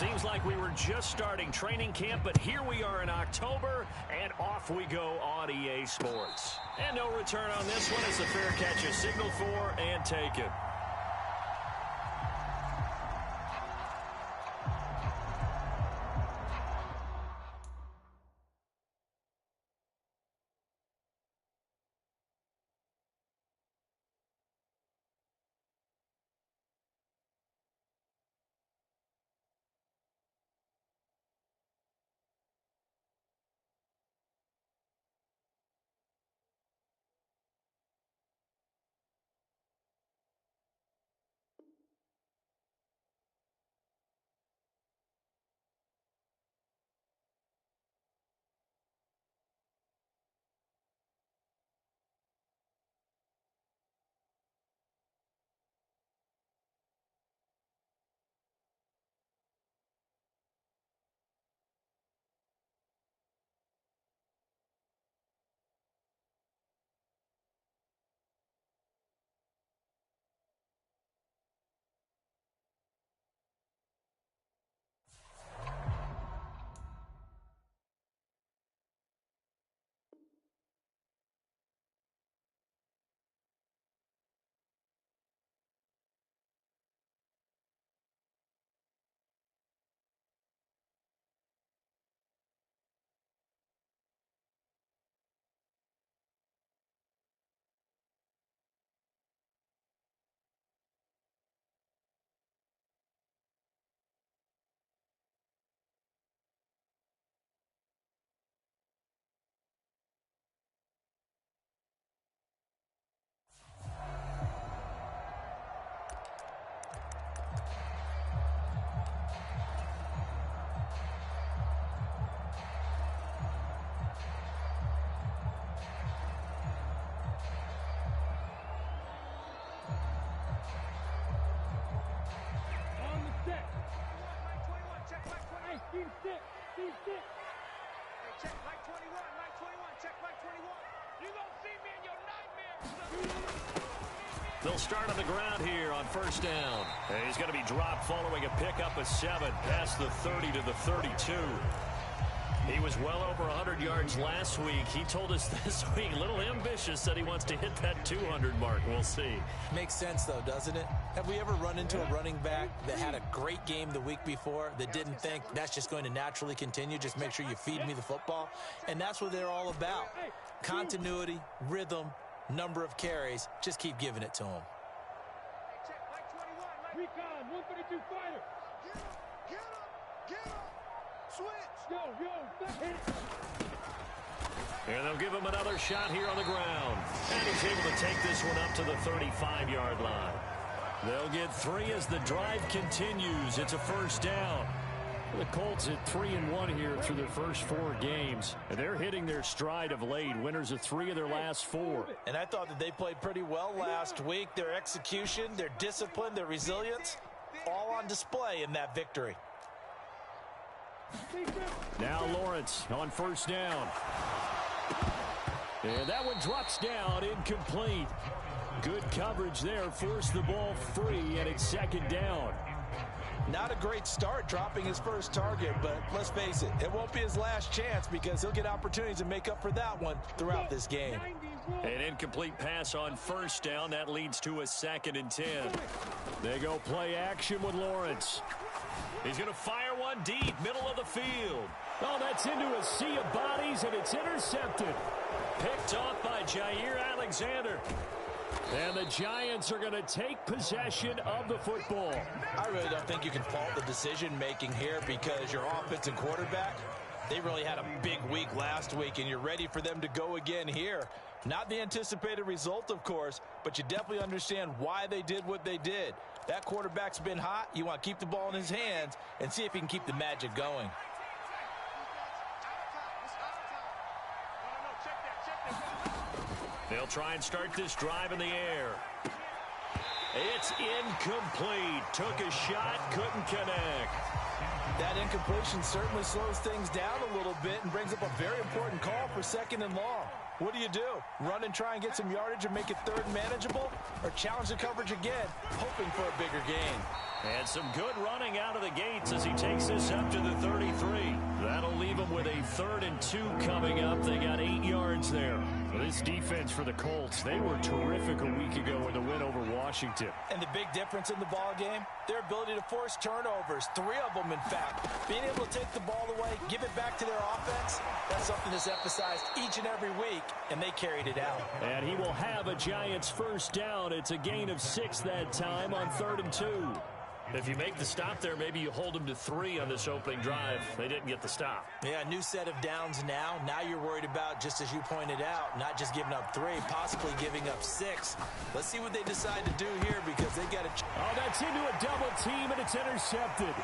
Seems like we were just starting training camp, but here we are in October, and off we go on EA Sports. And no return on this one. It's a fair catch, a signal for, and take it. They'll start on the ground here on first down. And he's going to be dropped following a pickup of 7 past the 30 to the 32. He was well over 100 yards last week. He told us this week, a little ambitious, said he wants to hit that 200 mark. We'll see. Makes sense, though, doesn't it? Have we ever run into a running back that had a great game the week before that didn't think that's just going to naturally continue? Just make sure you feed me the football. And that's what they're all about. Continuity, rhythm, number of carries. Just keep giving it to them. Recon, 132 fighter. Get him. Switch. Yo, hit it. And they'll give him another shot here on the ground. And he's able to take this one up to the 35-yard line. They'll get 3 as the drive continues. It's a first down. The Colts at 3-1 here through their first 4 games. And they're hitting their stride of late. Winners of 3 of their last 4. And I thought that they played pretty well last week. Their execution, their discipline, their resilience, all on display in that victory. Now Lawrence on first down. And that one drops down, incomplete. Good coverage there, forced the ball free, and it's second down. Not a great start dropping his first target, but let's face it, it won't be his last chance because he'll get opportunities to make up for that one throughout this game. An incomplete pass on first down. That leads to a 2nd and 10. They go play action with Lawrence. He's going to fire one deep, middle of the field. Oh, that's into a sea of bodies, and it's intercepted. Picked off by Jair Alexander. And the Giants are going to take possession of the football. I really don't think you can fault the decision-making here because your offense and quarterback, they really had a big week last week, and you're ready for them to go again here. Not the anticipated result, of course, but you definitely understand why they did what they did. That quarterback's been hot. You want to keep the ball in his hands and see if he can keep the magic going. They'll try and start this drive in the air. It's incomplete. Took a shot, couldn't connect. That incompletion certainly slows things down a little bit and brings up a very important call for 2nd and long. What do? Run and try and get some yardage and make it third and manageable? Or challenge the coverage again, hoping for a bigger gain? And some good running out of the gates as he takes this up to the 33. That'll leave him with a 3rd and 2 coming up. They got 8 yards there. This defense for the Colts, they were terrific a week ago in the win over Washington. And the big difference in the ball game, their ability to force turnovers, 3 of them in fact. Being able to take the ball away, give it back to their offense, that's something that's emphasized each and every week, and they carried it out. And he will have a Giants first down. It's a gain of 6 that time on 3rd and 2. If you make the stop there, maybe you hold them to 3 on this opening drive. They didn't get the stop. Yeah, new set of downs now. Now you're worried about, just as you pointed out, not just giving up 3, possibly giving up 6. Let's see what they decide to do here because they got to... Oh, that's into a double team, and it's intercepted.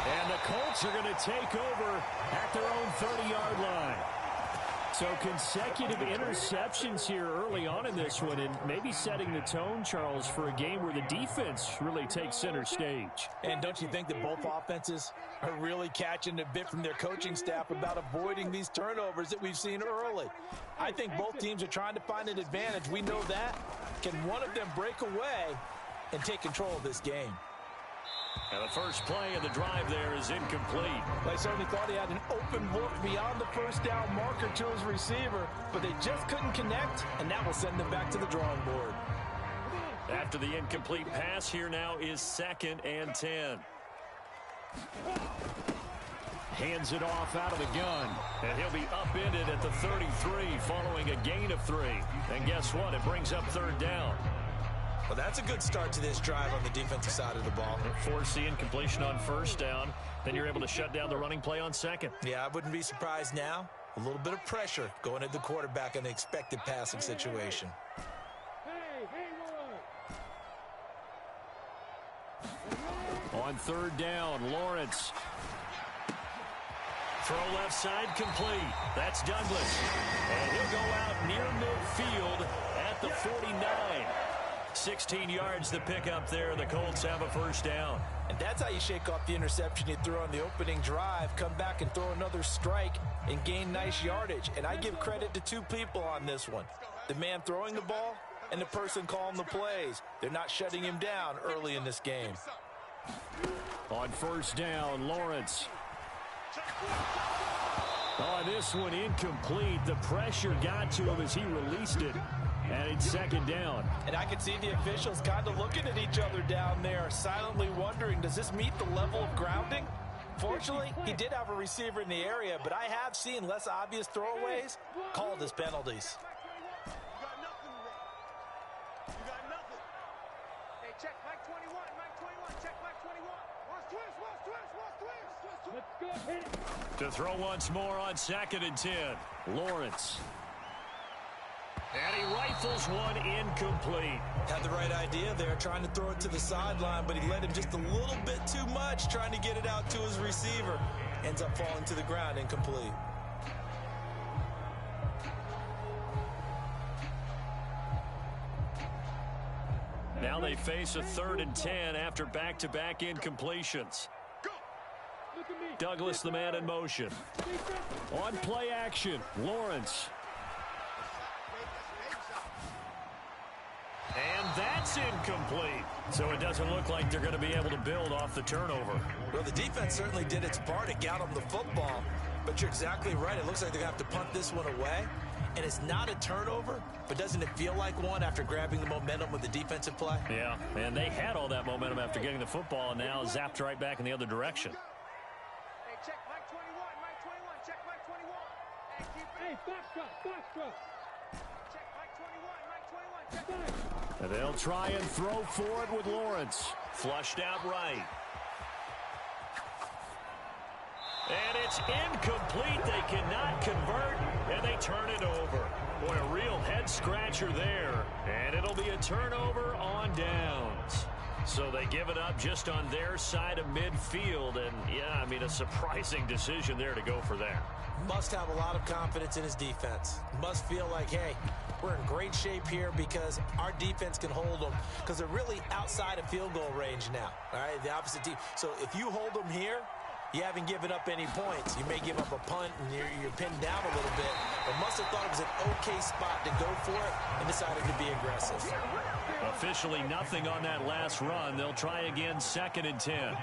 And the Colts are going to take over at their own 30-yard line. So consecutive interceptions here early on in this one, and maybe setting the tone, Charles, for a game where the defense really takes center stage. And don't you think that both offenses are really catching a bit from their coaching staff about avoiding these turnovers that we've seen early? I think both teams are trying to find an advantage. We know that. Can one of them break away and take control of this game? And the first play of the drive there is incomplete. They certainly thought he had an open look beyond the first down marker to his receiver, but they just couldn't connect, and that will send them back to the drawing board. After the incomplete pass, here now is 2nd and 10. Hands it off out of the gun. And he'll be upended at the 33 following a gain of 3. And guess what? It brings up 3rd down. Well, that's a good start to this drive on the defensive side of the ball. Force the incompletion on 1st down. Then you're able to shut down the running play on 2nd. Yeah, I wouldn't be surprised now. A little bit of pressure going at the quarterback in the expected passing situation. On 3rd down, Lawrence. Throw left side complete. That's Douglas. And he'll go out near midfield at the 49. 16 yards to pick up there. The Colts have a 1st down. And that's how you shake off the interception you threw on the opening drive, come back and throw another strike and gain nice yardage. And I give credit to 2 people on this one. The man throwing the ball and the person calling the plays. They're not shutting him down early in this game. On 1st down, Lawrence. Oh, this one incomplete. The pressure got to him as he released it. And it's 2nd down. And I can see the officials kind of looking at each other down there, silently wondering, does this meet the level of grounding? Fortunately, he did have a receiver in the area, but I have seen less obvious throwaways called as penalties. You got nothing, Ray. You got nothing. Hey, check Mike 21, Mike 21, check Mike 21. Watch twist. Let's go, hit it. To throw once more on 2nd and 10. Lawrence. And he rifles one incomplete. Had the right idea there, trying to throw it to the sideline, but he led him just a little bit too much, trying to get it out to his receiver. Ends up falling to the ground, incomplete. Now they face a 3rd and 10 after back-to-back incompletions. Douglas, the man in motion. On play action, Lawrence. And that's incomplete. So it doesn't look like they're going to be able to build off the turnover. Well, the defense certainly did its part to get them the football. But you're exactly right. It looks like they're going to have to punt this one away. And it's not a turnover, but doesn't it feel like one after grabbing the momentum with the defensive play? Yeah, and they had all that momentum after getting the football and now zapped right back in the other direction. Hey, check Mike 21, Mike 21, check Mike 21. Hey, box truck. Check Mike 21, Mike 21, check. And they'll try and throw for it with Lawrence. Flushed out right. And it's incomplete. They cannot convert, and they turn it over. Boy, a real head-scratcher there. And it'll be a turnover on downs. So they give it up just on their side of midfield. And, yeah, I mean, a surprising decision there to go for that. Must have a lot of confidence in his defense. Must feel like, hey, we're in great shape here because our defense can hold them because they're really outside of field goal range now. All right, the opposite team. So if you hold them here, you haven't given up any points. You may give up a punt and you're pinned down a little bit, but must have thought it was an okay spot to go for it and decided to be aggressive. Officially nothing on that last run. They'll try again, 2nd and 10.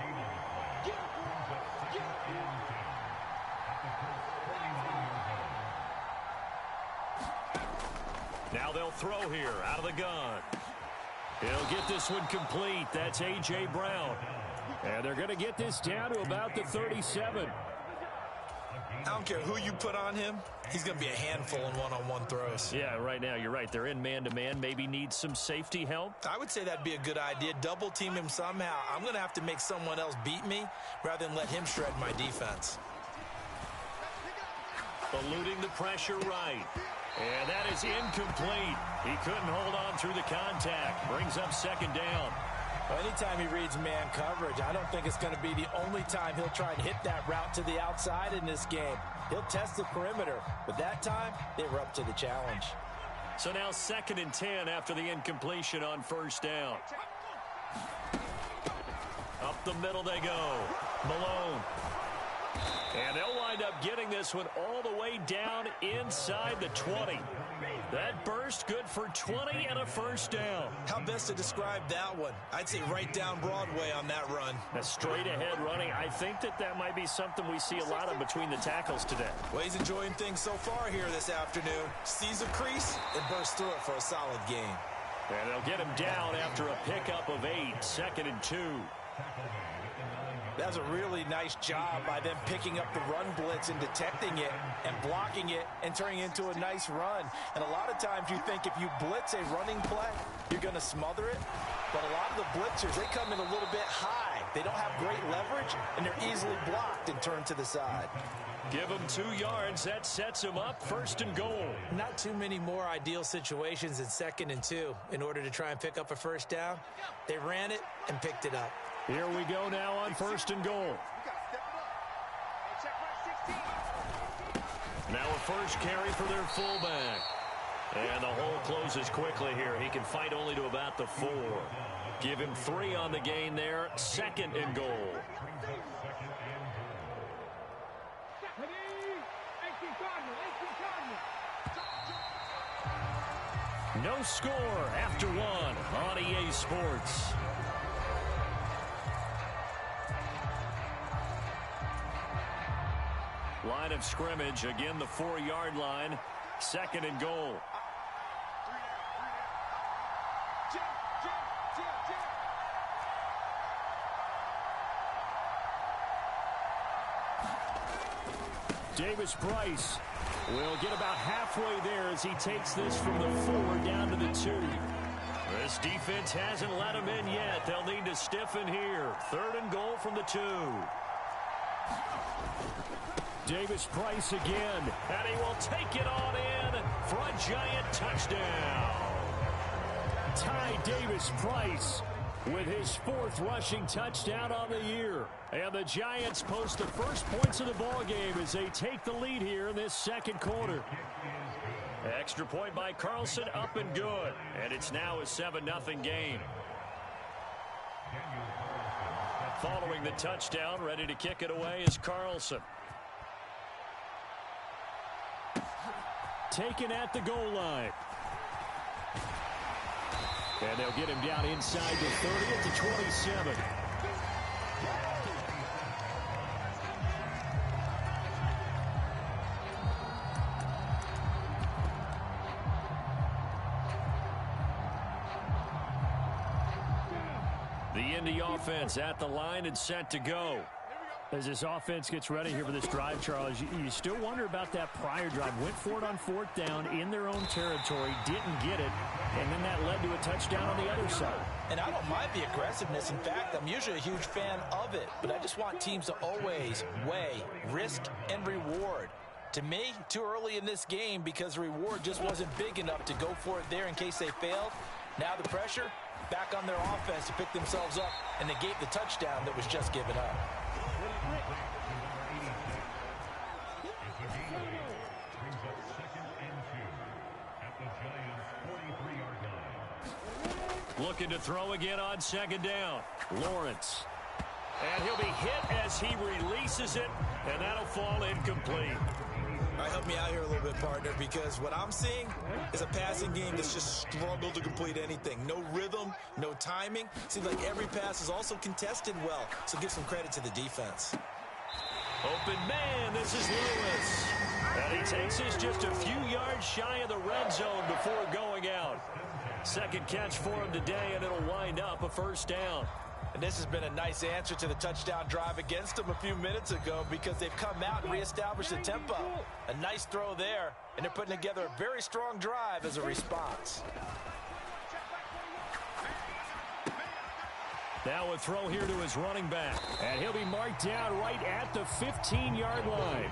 Now they'll throw here out of the gun. He'll get this one complete. That's A.J. Brown. And they're going to get this down to about the 37. I don't care who you put on him. He's going to be a handful in one-on-one throws. Yeah, right now, you're right. They're in man-to-man. Maybe need some safety help. I would say that'd be a good idea. Double team him somehow. I'm going to have to make someone else beat me rather than let him shred my defense. Eluding the pressure right. And that is incomplete. He couldn't hold on through the contact. Brings up 2nd down. Well, anytime he reads man coverage, I don't think it's going to be the only time he'll try and hit that route to the outside in this game. He'll test the perimeter, but that time, they were up to the challenge. So now 2nd and 10 after the incompletion on 1st down. Up the middle they go. Malone. And they'll wind up getting this one all the way down inside the 20. That burst good for 20 and a 1st down. How best to describe that one? I'd say right down Broadway on that run. A straight ahead running. I think that might be something we see a lot of between the tackles today. Well, he's enjoying things so far here this afternoon. Sees a crease and bursts through it for a solid game. And they'll get him down after a pickup of 8. 2nd and 2. That was a really nice job by them picking up the run blitz and detecting it and blocking it and turning it into a nice run. And a lot of times you think if you blitz a running play, you're going to smother it. But a lot of the blitzers, they come in a little bit high. They don't have great leverage, and they're easily blocked and turned to the side. Give them 2 yards. That sets them up 1st and goal. Not too many more ideal situations in 2nd and 2 in order to try and pick up a 1st down. They ran it and picked it up. Here we go now on 1st and goal. Now a 1st carry for their fullback. And the hole closes quickly here. He can fight only to about the 4. Give him 3 on the gain there. 2nd and goal. No score after 1 on EA Sports. Line of scrimmage, again the 4-yard line, 2nd and goal. Davis-Price will get about halfway there as he takes this from the 4 down to the 2. This defense hasn't let him in yet. They'll need to stiffen here. 3rd and goal from the 2. Davis-Price again, and he will take it on in for a giant touchdown. Ty Davis-Price with his 4th rushing touchdown on the year. And the Giants post the first points of the ball game as they take the lead here in this 2nd quarter. Extra point by Carlson, up and good. And it's now a 7-0 game. Following the touchdown, ready to kick it away is Carlson. Taken at the goal line. And they'll get him down inside the 30 at the 27. The Indy offense at the line and set to go. As this offense gets ready here for this drive, Charles, you still wonder about that prior drive. Went for it on 4th down in their own territory, didn't get it, and then that led to a touchdown on the other side. And I don't mind the aggressiveness. In fact, I'm usually a huge fan of it, but I just want teams to always weigh risk and reward. To me, too early in this game because the reward just wasn't big enough to go for it there in case they failed. Now the pressure back on their offense to pick themselves up and negate the touchdown that was just given up. Looking to throw again on 2nd down. Lawrence. And he'll be hit as he releases releases it, and that'll fall incomplete. All right, help me out here a little bit, partner, because what I'm seeing is a passing game that's just struggled to complete anything. No rhythm, no timing. Seems like every pass is also contested well, so give some credit to the defense. Open man, this is Lewis. And he takes this just a few yards shy of the red zone before going out. Second catch for him today, and it'll wind up a first down. And this has been a nice answer to the touchdown drive against them a few minutes ago because they've come out and reestablished the tempo. A nice throw there, and they're putting together a very strong drive as a response. Now a throw here to his running back. And he'll be marked down right at the 15-yard line.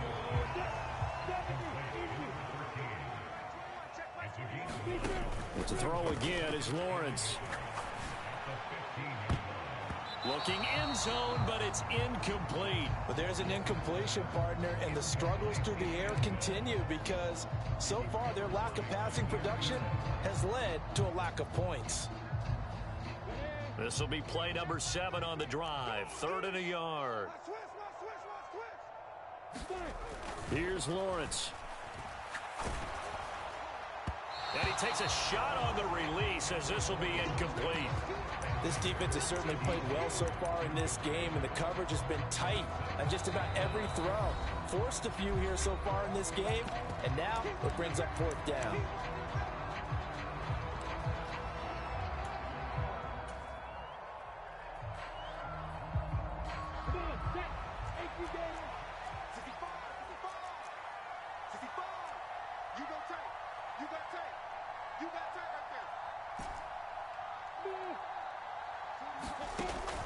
To throw again is Lawrence. Looking end zone, but it's incomplete. But there's an incompletion, partner, and the struggles through the air continue because so far their lack of passing production has led to a lack of points. This will be play number 7 on the drive. 3rd and a yard. Here's Lawrence. And he takes a shot on the release as this will be incomplete. This defense has certainly played well so far in this game, and the coverage has been tight on just about every throw. Forced a few here so far in this game, and now it brings up 4th down.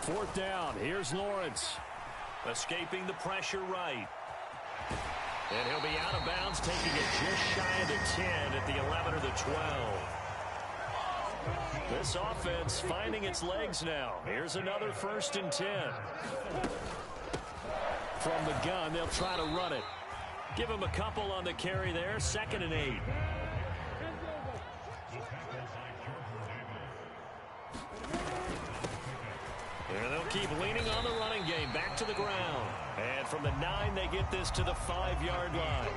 Fourth down. Here's Lawrence. Escaping the pressure right. And he'll be out of bounds, taking it just shy of the 10 at the 11 or the 12. This offense finding its legs now. Here's another 1st and 10. From the gun, they'll try to run it. Give him a couple on the carry there. 2nd and 8. And they'll keep leaning on the running game. Back to the ground. And from the 9, they get this to the 5-yard line.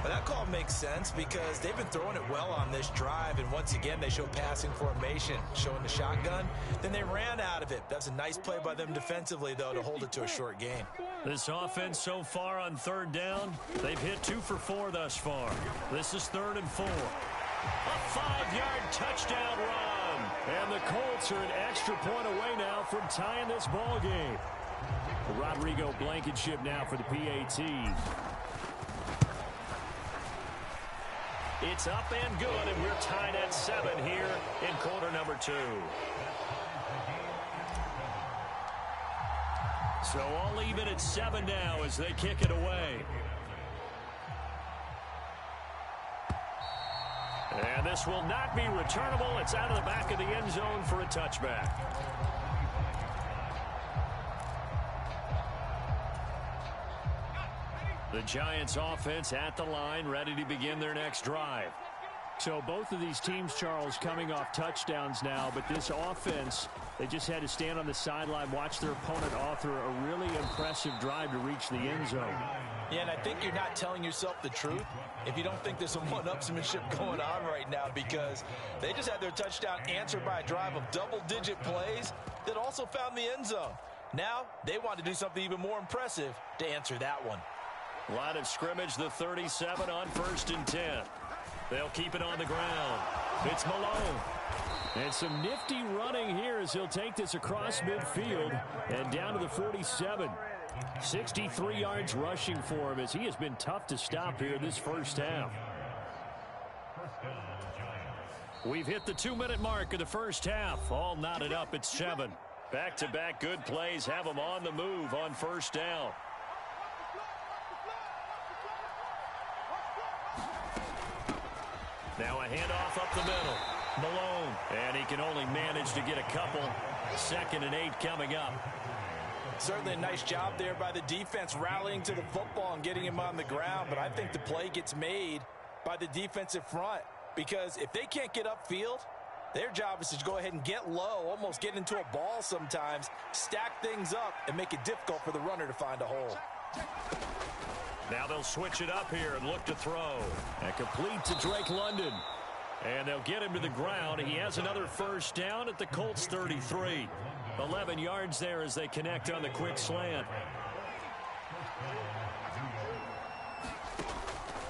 But that call makes sense because they've been throwing it well on this drive, and once again they show passing formation, showing the shotgun. Then they ran out of it. That's a nice play by them defensively, though, to hold it to a short gain. This offense so far on 3rd down, they've hit 2 for 4 thus far. This is 3rd and 4. A 5-yard touchdown run. And the Colts are an extra point away now from tying this ball game. Rodrigo Blankenship now for the PAT. It's up and good, and we're tied at 7 here in quarter number 2. So all even at 7 now as they kick it away. And this will not be returnable. It's out of the back of the end zone for a touchback. The Giants offense at the line, ready to begin their next drive. So both of these teams, Charles, coming off touchdowns now, but this offense, they just had to stand on the sideline, watch their opponent author a really impressive drive to reach the end zone. Yeah, and I think you're not telling yourself the truth if you don't think there's some one-upsmanship going on right now, because they just had their touchdown answered by a drive of double-digit plays that also found the end zone. Now they want to do something even more impressive to answer that one. Line of scrimmage, the 37 on 1st and 10. They'll keep it on the ground. It's Malone. And some nifty running here as he'll take this across midfield and down to the 47. 63 yards rushing for him as he has been tough to stop here this first half. We've hit the 2-minute mark of the first half. All knotted up at 7. Back-to-back good plays have them on the move on 1st down. Now a handoff up the middle. Malone. And he can only manage to get a couple. 2nd and 8 coming up. Certainly a nice job there by the defense rallying to the football and getting him on the ground. But I think the play gets made by the defensive front, because if they can't get upfield, Their job is to go ahead and get low, almost get into a ball sometimes, stack things up, and make it difficult for the runner to find a hole. Now they'll switch it up here and look to throw. And complete to Drake London. And they'll get him to the ground. He has another first down at the Colts 33. 11 yards there as they connect on the quick slant.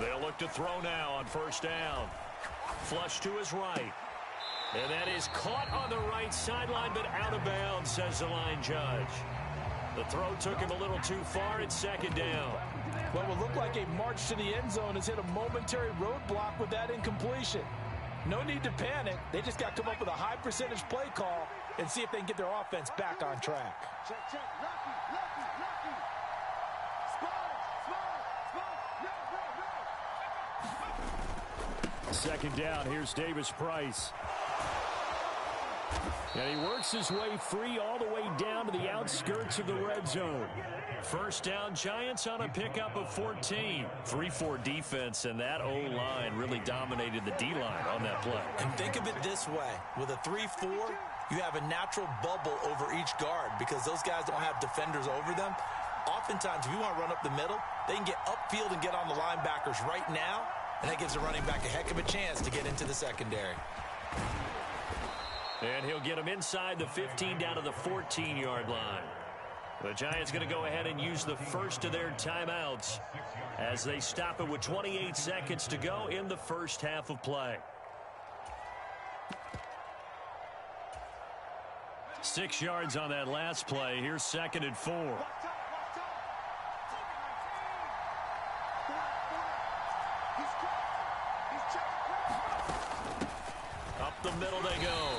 They'll look to throw now on first down. Flush to his right. And that is caught on the right sideline, but out of bounds, says the line judge. The throw took him a little too far. It's second down. What would look like a march to the end zone has hit a momentary roadblock with that incompletion. No need to panic. They just got to come up with a high percentage play call and see if they can get their offense back on track. Check, check. Lucky, lucky, lucky. Spot, spot. No. Second down. Here's Davis Price. And he works his way free all the way down to the outskirts of the red zone. First down, Giants on a pickup of 14. 3-4 defense, and that O-line really dominated the D-line on that play. And think of it this way. With a 3-4, you have a natural bubble over each guard because those guys don't have defenders over them. Oftentimes, if you want to run up the middle, they can get upfield and get on the linebackers right now, and that gives the running back a heck of a chance to get into the secondary. And he'll get him inside the 15 down to the 14-yard line. The Giants going to go ahead and use the first of their timeouts as they stop it with 28 seconds to go in the first half of play. 6 yards on that last play. Here's 2nd and 4. Up the middle they go.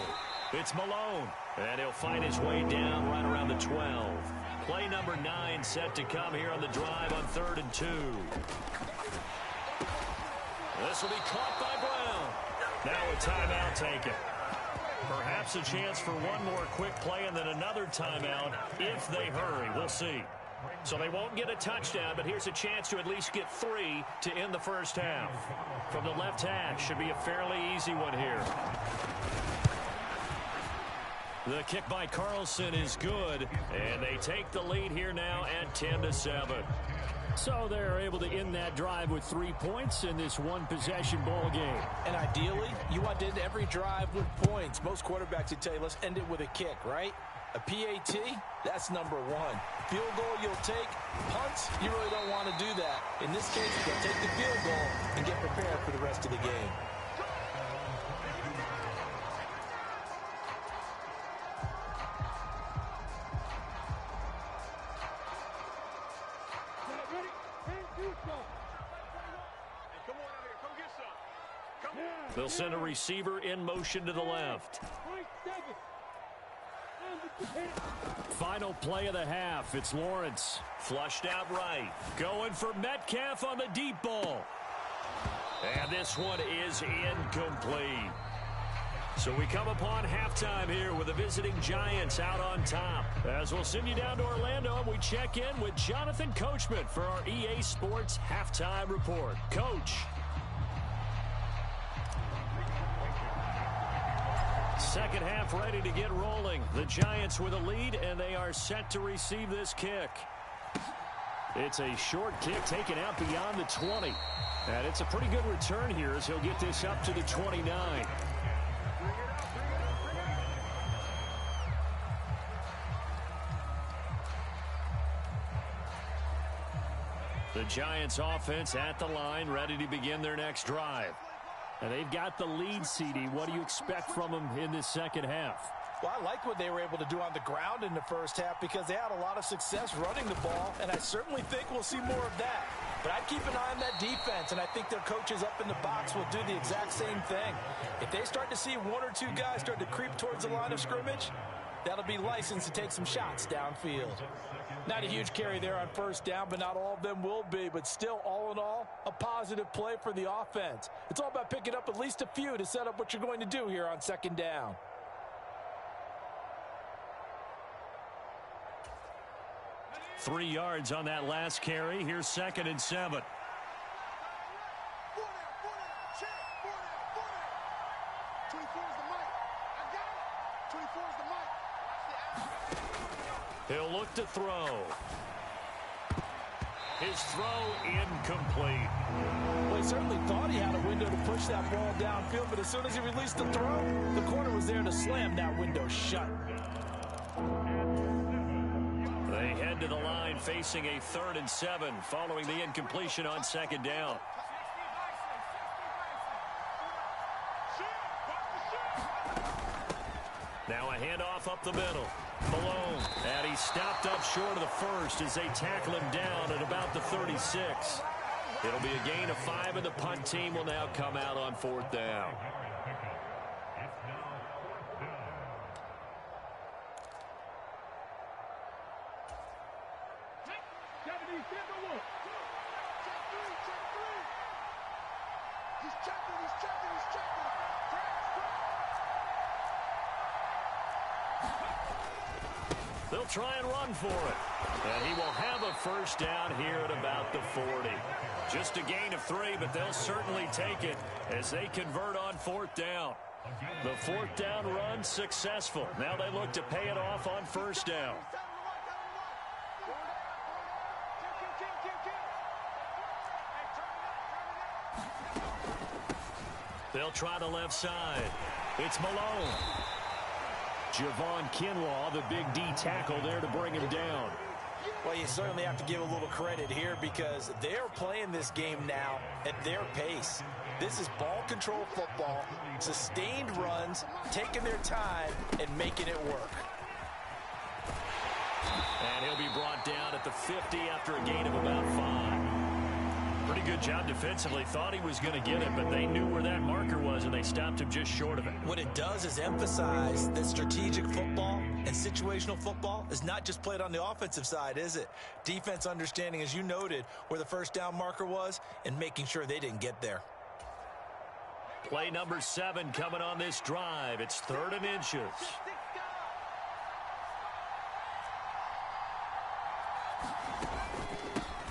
It's Malone, and he'll find his way down right around the 12. Play number 9 set to come here on the drive on 3rd and 2. This will be caught by Brown. Now a timeout taken. Perhaps a chance for one more quick play and then another timeout if they hurry. We'll see. So they won't get a touchdown, but here's a chance to at least get 3 to end the first half. From the left hash, should be a fairly easy one here. The kick by Carlson is good, and they take the lead here now at 10-7. So they're able to end that drive with 3 points in this one-possession ball game. And ideally, you want to end every drive with points. Most quarterbacks would tell you, let's end it with a kick, right? A PAT, that's number 1. Field goal you'll take. Punts, you really don't want to do that. In this case, you'll take the field goal and get prepared for the rest of the game. They'll send a receiver in motion to the left. Final play of the half. It's Lawrence. Flushed out right. Going for Metcalf on the deep ball. And this one is incomplete. So we come upon halftime here with the visiting Giants out on top. As we'll send you down to Orlando, and we check in with Jonathan Coachman for our EA Sports Halftime Report. Coach. Second half ready to get rolling. The Giants with a lead, and they are set to receive this kick. It's a short kick taken out beyond the 20. And it's a pretty good return here as he'll get this up to the 29. The Giants offense at the line, ready to begin their next drive. And they've got the lead, CD. What do you expect from them in this second half? Well, I like what they were able to do on the ground in the first half because they had a lot of success running the ball, and I certainly think we'll see more of that. But I'd keep an eye on that defense, and I think their coaches up in the box will do the exact same thing. If they start to see 1 or 2 guys start to creep towards the line of scrimmage, that'll be licensed to take some shots downfield. Not a huge carry there on first down, but not all of them will be. But still, all in all, a positive play for the offense. It's all about picking up at least a few to set up what you're going to do here on second down. Three yards on that last carry. Here's 2nd and 7. set to throw. His throw incomplete. Well, he certainly thought he had a window to push that ball downfield, but as soon as he released the throw, the corner was there to slam that window shut. They head to the line facing a 3rd and 7 following the incompletion on 2nd down. Now a handoff up the middle. Malone, and he stopped up short of the first as they tackle him down at about the 36. It'll be a gain of 5, and the punt team will now come out on 4th down. They'll try and run for it. And he will have a 1st down here at about the 40. Just a gain of 3, but they'll certainly take it as they convert on 4th down. The 4th down run successful. Now they look to pay it off on 1st down. They'll try the left side. It's Malone. Javon Kinlaw, the big D tackle there to bring him down. Well, you certainly have to give a little credit here because they're playing this game now at their pace. This is ball control football, sustained runs, taking their time and making it work. And he'll be brought down at the 50 after a gain of about 5. Pretty good job defensively. Thought he was going to get it, but they knew where that marker was, and they stopped him just short of it. What it does is emphasize that strategic football and situational football is not just played on the offensive side, is it? Defense understanding, as you noted, where the 1st down marker was and making sure they didn't get there. Play number 7 coming on this drive. It's 3rd and inches.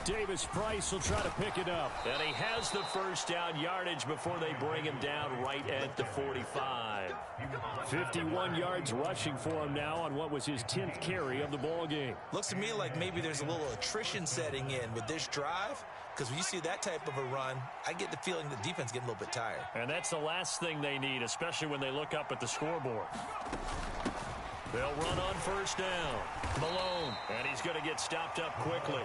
Davis Price will try to pick it up. And he has the 1st down yardage before they bring him down right at the 45. 51 yards rushing for him now on what was his 10th carry of the ball game. Looks to me like maybe there's a little attrition setting in with this drive, because when you see that type of a run, I get the feeling the defense getting a little bit tired. And that's the last thing they need, especially when they look up at the scoreboard. They'll run on 1st down. Malone, and he's going to get stopped up quickly.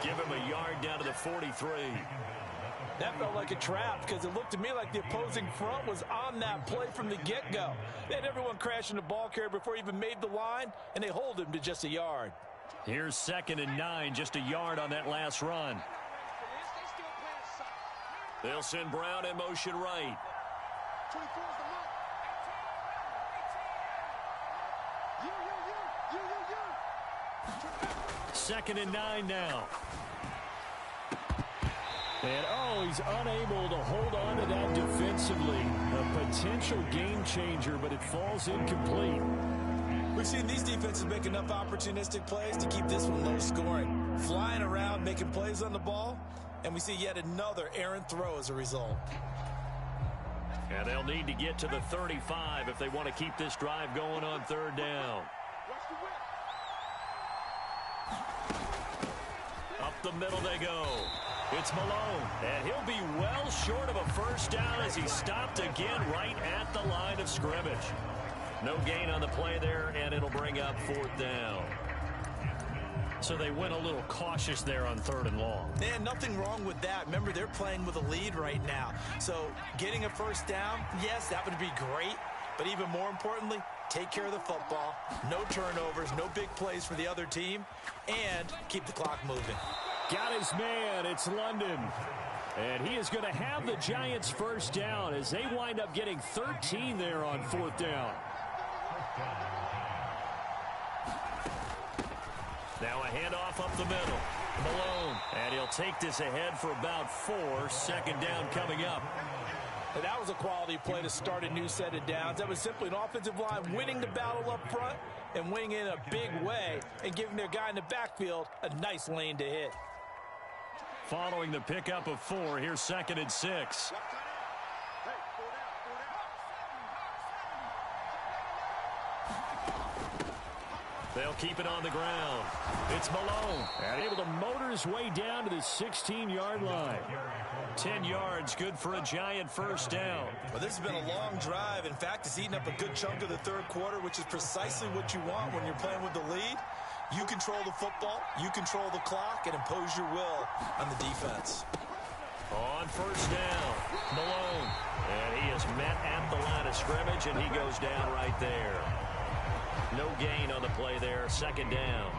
Give him a yard down to the 43. That felt like a trap because it looked to me like the opposing front was on that play from the get-go. They had everyone crashing the ball carrier before he even made the line, and they hold him to just a yard. Here's 2nd and 9, just a yard on that last run. They'll send Brown in motion right. 2nd and 9 now. And, he's unable to hold on to that defensively. A potential game changer, but it falls incomplete. We've seen these defenses make enough opportunistic plays to keep this one low scoring. Flying around, making plays on the ball, and we see yet another errant throw as a result. And they'll need to get to the 35 if they want to keep this drive going on 3rd down. Up the middle they go. It's Malone, and he'll be well short of a 1st down as he's stopped again right at the line of scrimmage. No gain on the play there, and it'll bring up 4th down. So they went a little cautious there on 3rd and long. Man, nothing wrong with that. Remember, they're playing with a lead right now. So getting a 1st down, yes, that would be great. But even more importantly, take care of the football. No turnovers, no big plays for the other team, and keep the clock moving. Got his man. It's London. And he is going to have the Giants' 1st down as they wind up getting 13 there on 4th down. Now a handoff up the middle. Malone, and he'll take this ahead for about 4. 2nd down coming up. And that was a quality play to start a new set of downs. That was simply an offensive line winning the battle up front and winning in a big way and giving their guy in the backfield a nice lane to hit. Following the pickup of 4, here's 2nd and 6. They'll keep it on the ground. It's Malone. And able to motor his way down to the 16-yard line. 10 yards, good for a giant first down. Well, this has been a long drive. In fact, it's eaten up a good chunk of the third quarter, which is precisely what you want when you're playing with the lead. You control the football, you control the clock, and impose your will on the defense. On first down, Malone. And he is met at the line of scrimmage, and he goes down right there. No gain on the play there, second down.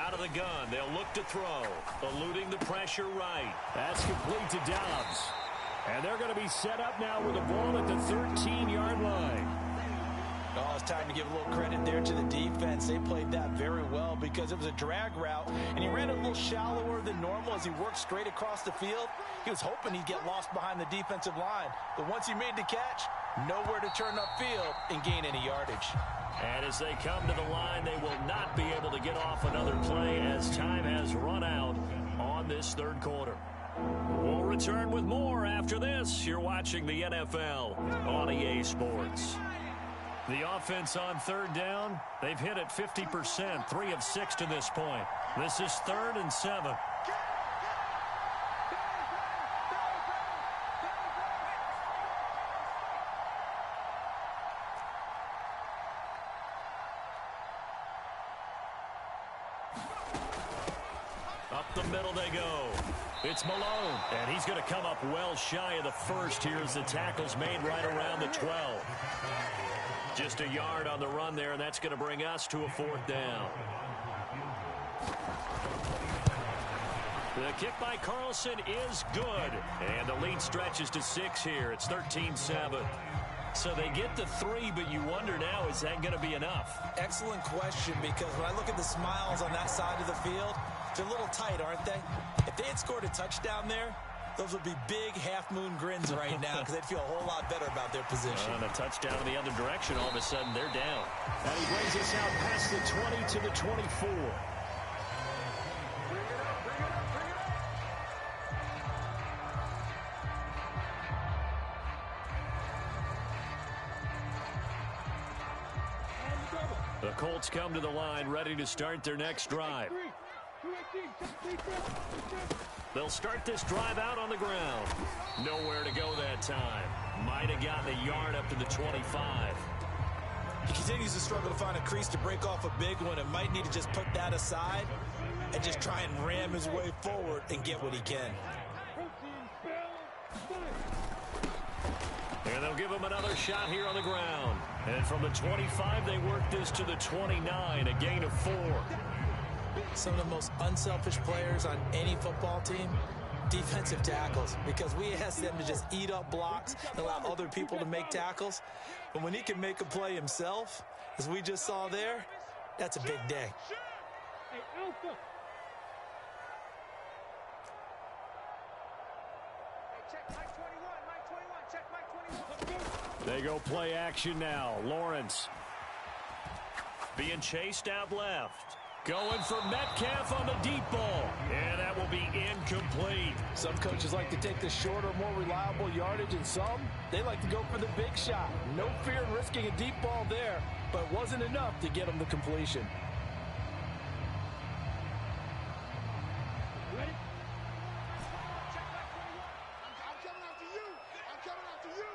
Out of the gun, they'll look to throw. Eluding the pressure right. That's complete to Dobbs. And they're going to be set up now with the ball at the 13-yard line. Oh, it's time to give a little credit there to the defense. They played that very well because it was a drag route, and he ran a little shallower than normal as he worked straight across the field. He was hoping he'd get lost behind the defensive line, but once he made the catch, nowhere to turn upfield and gain any yardage. And as they come to the line, they will not be able to get off another play as time has run out on this third quarter. We'll return with more after this. You're watching the NFL on EA Sports. The offense on third down, they've hit it 50%, 3 of 6 to this point. This is 3rd and 7. Up the middle they go. It's Malone, and he's going to come up well shy of the first here as the tackle's made right around the 12. Just a yard on the run there, and that's going to bring us to a 4th down. The kick by Carlson is good, and the lead stretches to 6 here. It's 13-7. So they get the 3, but you wonder now, is that going to be enough? Excellent question, because when I look at the smiles on that side of the field, they're a little tight, aren't they? If they had scored a touchdown there, those would be big half-moon grins right now because they'd feel a whole lot better about their position. And a touchdown in the other direction, all of a sudden they're down. And he brings us out past the 20 to the 24. The Colts come to the line ready to start their next drive. They'll start this drive out on the ground. Nowhere to go that time. Might have gotten a yard up to the 25. He continues to struggle to find a crease to break off a big one and might need to just put that aside and just try and ram his way forward and get what he can. And they'll give him another shot here on the ground. And from the 25, they work this to the 29, a gain of 4. Some of the most unselfish players on any football team, defensive tackles, because we ask them to just eat up blocks and allow other people to make tackles. But when he can make a play himself, as we just saw there, that's a big day. They go play action now. Lawrence being chased out left. Going for Metcalf on the deep ball. And that will be incomplete. Some coaches like to take the shorter, more reliable yardage, and some, they like to go for the big shot. No fear in risking a deep ball there, but it wasn't enough to get them the completion. Ready? I'm coming after you. I'm coming after you.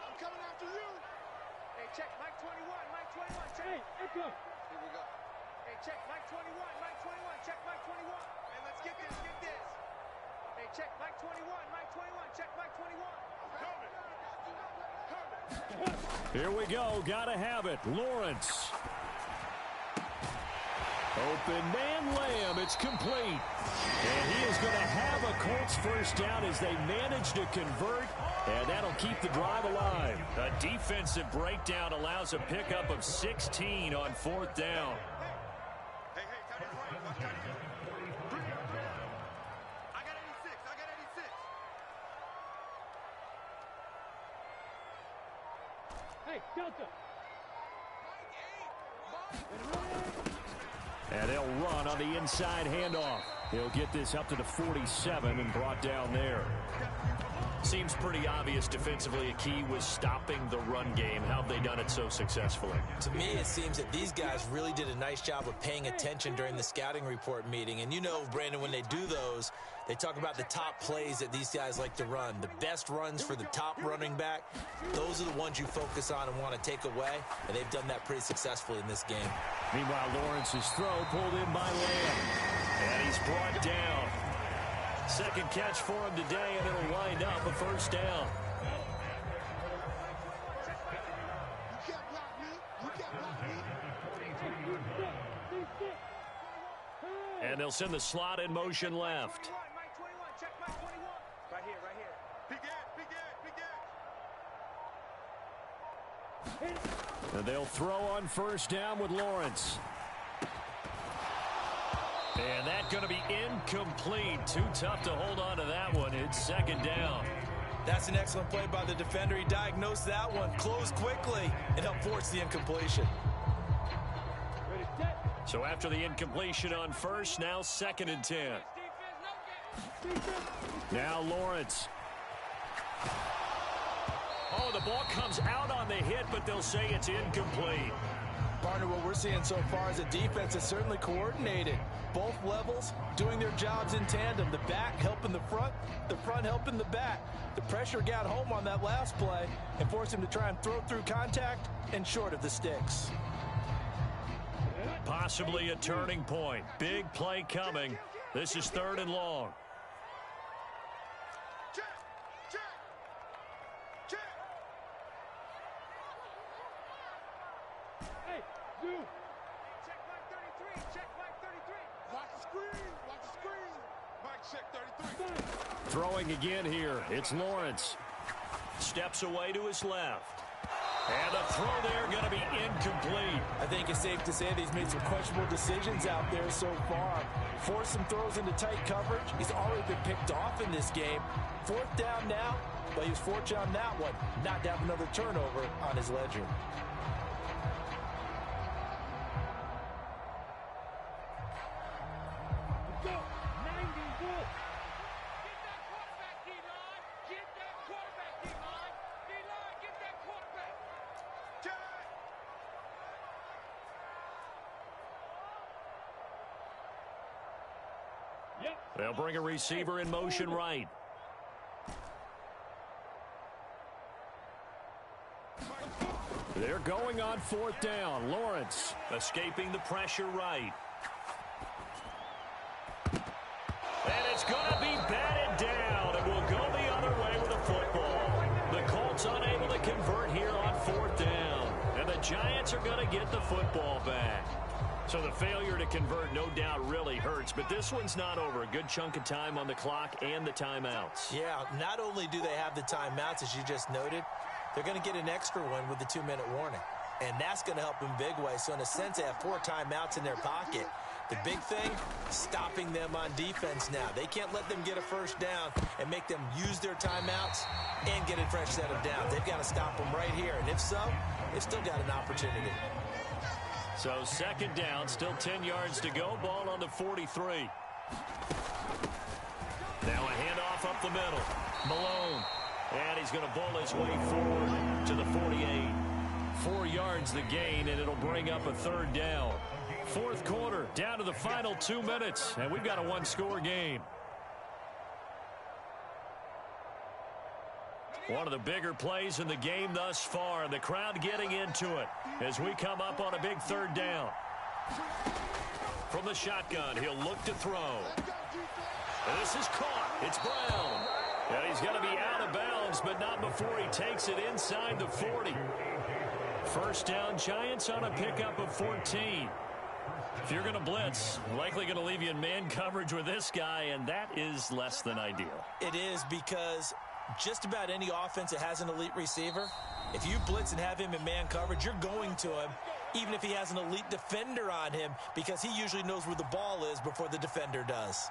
I'm coming after you. Hey, check Mike 21. Mike 21. Check. Hey, go. Here we go. Hey, check Mike 21. Mike 21. Check Mike 21. Hey, let's get this. Get this. Hey, check Mike 21. Mike 21. Check Mike 21. Coming. Here we go. Gotta have it. Lawrence. Open man, Lamb. It's complete. And he is going to have a Colts first down as they manage to convert. And that'll keep the drive alive. A defensive breakdown allows a pickup of 16 on 4th down. Hey, tight end right. Watch tight end. I got 86. I got 86. Hey, Delta. And they'll run on the inside handoff. He'll get this up to the 47 and brought down there. Seems pretty obvious defensively a key was stopping the run game. How have they done it so successfully? To me, it seems that these guys really did a nice job of paying attention during the scouting report meeting. And you know, Brandon, when they do those, they talk about the top plays that these guys like to run. The best runs for the top running back, those are the ones you focus on and want to take away. And they've done that pretty successfully in this game. Meanwhile, Lawrence's throw pulled in by Lamb. And he's brought down. Second catch for him today, and it'll wind up a first down. And they'll send the slot in motion left. Right here. Big it. And they'll throw on first down with Lawrence. And that's going to be incomplete. Too tough to hold on to that one. It's second down. That's an excellent play by the defender. He diagnosed that one, closed quickly, and helped force the incompletion. So after the incompletion on first, now 2nd and 10. Now Lawrence. Oh, the ball comes out on the hit, but they'll say it's incomplete. Partner, what we're seeing so far is a defense that's certainly coordinated. Both levels doing their jobs in tandem. The back helping the front helping the back. The pressure got home on that last play and forced him to try and throw through contact and short of the sticks. Possibly a turning point. Big play coming. This is 3rd and long. Throwing again here. It's Lawrence. Steps away to his left. And the throw there going to be incomplete. I think it's safe to say that he's made some questionable decisions out there so far. Forced some throws into tight coverage. He's already been picked off in this game. 4th down now, but he was fortunate on that one not to have another turnover on his ledger. They'll bring a receiver in motion right. They're going on 4th down. Lawrence Escaping the pressure right. And it's going to be batted down. It will go the other way with the football. The Colts unable to convert here on 4th down. And the Giants are going to get the football back. So the failure to convert no doubt really hurts, but this one's not over. A good chunk of time on the clock and the timeouts. Yeah, not only do they have the timeouts, as you just noted, they're going to get an extra one with the 2-minute warning. And that's going to help in big way. So in a sense, they have 4 timeouts in their pocket. The big thing, stopping them on defense now. They can't let them get a first down and make them use their timeouts and get a fresh set of downs. They've got to stop them right here. And if so, they've still got an opportunity. So 2nd down, still 10 yards to go. Ball on the 43. Now a handoff up the middle. Malone. And he's going to bowl his way forward to the 48. 4 yards the gain, and it'll bring up a 3rd down. 4th quarter, down to the final 2 minutes, and we've got a 1-score game. One of the bigger plays in the game thus far, and the crowd getting into it as we come up on a big 3rd down. From the shotgun, he'll look to throw. And this is caught. It's Brown. And he's going to be out of bounds, but not before he takes it inside the 40. First down, Giants on a pickup of 14. If you're going to blitz, likely going to leave you in man coverage with this guy, and that is less than ideal. It is, because just about any offense that has an elite receiver, if you blitz and have him in man coverage, you're going to him, even if he has an elite defender on him, because he usually knows where the ball is before the defender does.